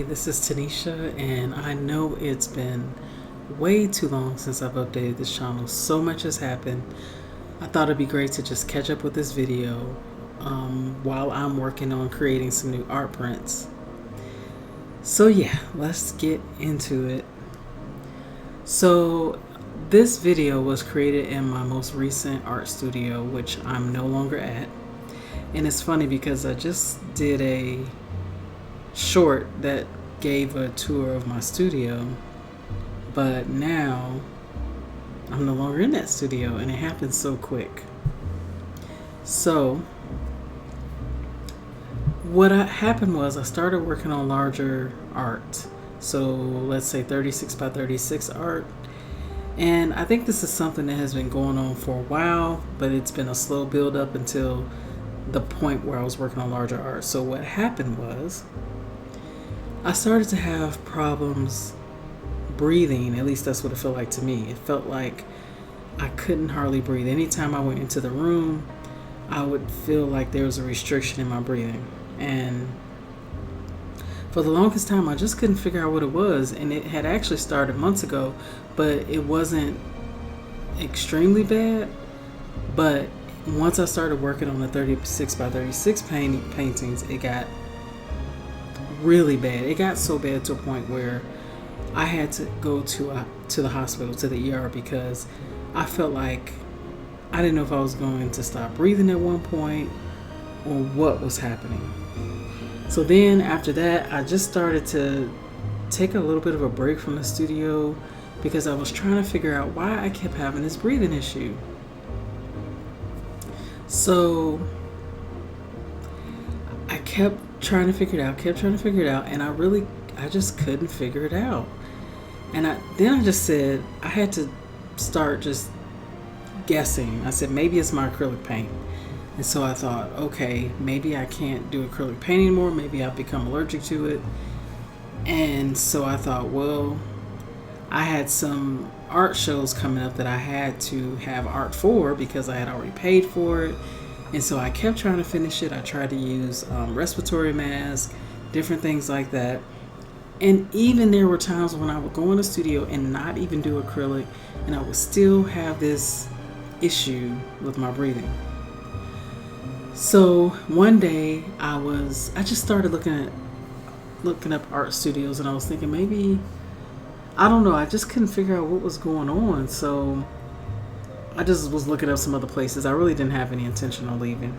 this is Tanisha, and I know it's been way too long since I've updated this channel. So much has happened. I thought it'd be great to just catch up with this video while I'm working on creating some new art prints. So yeah, let's get into it. So this video was created in my most recent art studio, which I'm no longer at. And it's funny because I just did a short that gave a tour of my studio, but now I'm no longer in that studio, and it happened so quick. So what happened was I started working on larger art, so let's say 36 by 36 art, and I think this is something that has been going on for a while, but it's been a slow build up until the point where I was working on larger art. So what happened was I started to have problems breathing. At least that's what it felt like to me. It felt like I couldn't hardly breathe. Anytime I went into the room, I would feel like there was a restriction in my breathing. And for the longest time, I just couldn't figure out what it was. And it had actually started months ago, but it wasn't extremely bad. But once I started working on the 36 by 36 paintings, it got really bad. It got so bad to a point where I had to go to the hospital, to the ER, because I felt like I didn't know if I was going to stop breathing at one point or what was happening. So then after that, I just started to take a little bit of a break from the studio because I was trying to figure out why I kept having this breathing issue. So I kept trying to figure it out, and I just couldn't figure it out. And then I just said, I had to start just guessing. I said, maybe it's my acrylic paint. And so I thought, okay, maybe I can't do acrylic paint anymore. Maybe I've become allergic to it. And so I thought, well, I had some art shows coming up that I had to have art for because I had already paid for it. And so I kept trying to finish it. I tried to use respiratory masks, different things like that. And even there were times when I would go in the studio and not even do acrylic, and I would still have this issue with my breathing. So one day I just started looking up art studios, and I was thinking maybe, I don't know, I just couldn't figure out what was going on. So I just was looking up some other places. I really didn't have any intention of leaving.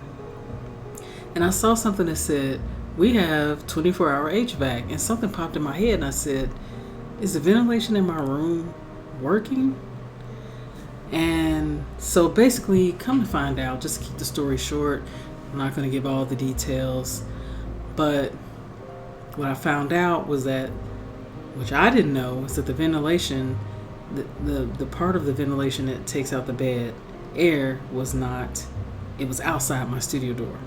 And I saw something that said, we have 24-hour HVAC. And something popped in my head, and I said, is the ventilation in my room working? And so basically, come to find out, just to keep the story short, I'm not going to give all the details, but what I found out was that, which I didn't know, is that the ventilation, the part of the ventilation that takes out the bed air was not, it was outside my studio door.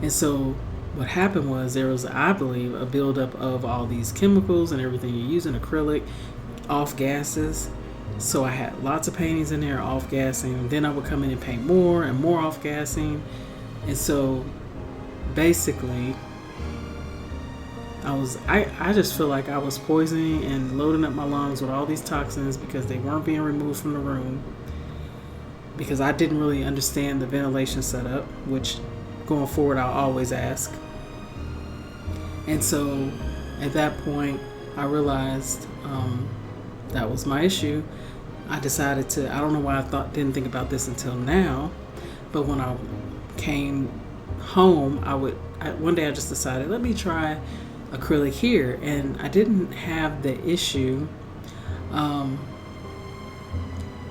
And so what happened was there was, I believe, a buildup of all these chemicals and everything you use in acrylic, off gases. So I had lots of paintings in there off gassing. Then I would come in and paint more and more off gassing. And so basically I just feel like I was poisoning and loading up my lungs with all these toxins because they weren't being removed from the room, because I didn't really understand the ventilation setup, which going forward I'll always ask. And so at that point I realized that was my issue. I decided to, I don't know why I didn't think about this until now, but when I came home, one day I just decided, let me try acrylic here. And I didn't have the issue.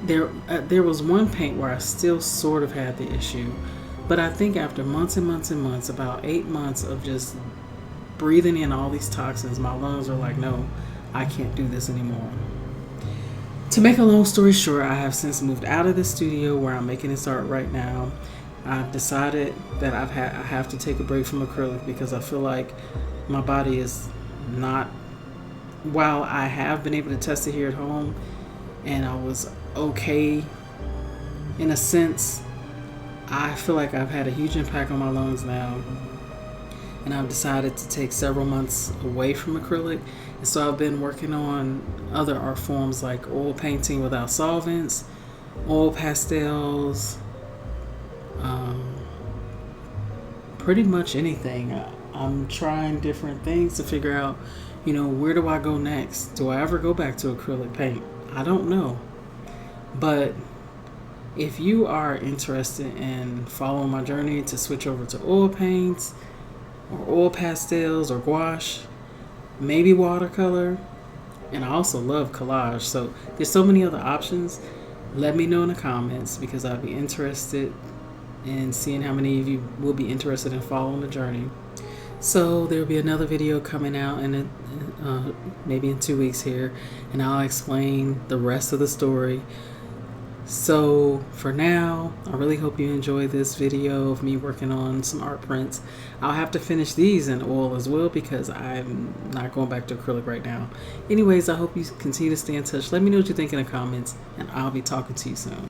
There was one paint where I still sort of had the issue, but I think after months and months and months, about 8 months of just breathing in all these toxins, my lungs are like, no, I can't do this anymore. To make a long story short, I have since moved out of the studio where I'm making this art right now. I've decided that I have to take a break from acrylic because I feel like my body is not, while I have been able to test it here at home and I was okay in a sense, I feel like I've had a huge impact on my lungs now. and I've decided to take several months away from acrylic. And so I've been working on other art forms like oil painting without solvents, oil pastels, pretty much anything. I'm trying different things to figure out, where do I go next? Do I ever go back to acrylic paint? I don't know. But if you are interested in following my journey to switch over to oil paints or oil pastels or gouache, maybe watercolor, and I also love collage, so there's so many other options, let me know in the comments, because I'd be interested in seeing how many of you will be interested in following the journey. So there'll be another video coming out in maybe in 2 weeks here, and I'll explain the rest of the story. So for now, I really hope you enjoy this video of me working on some art prints. I'll have to finish these in oil as well because I'm not going back to acrylic right now. Anyways, I hope you continue to stay in touch. Let me know what you think in the comments, and I'll be talking to you soon.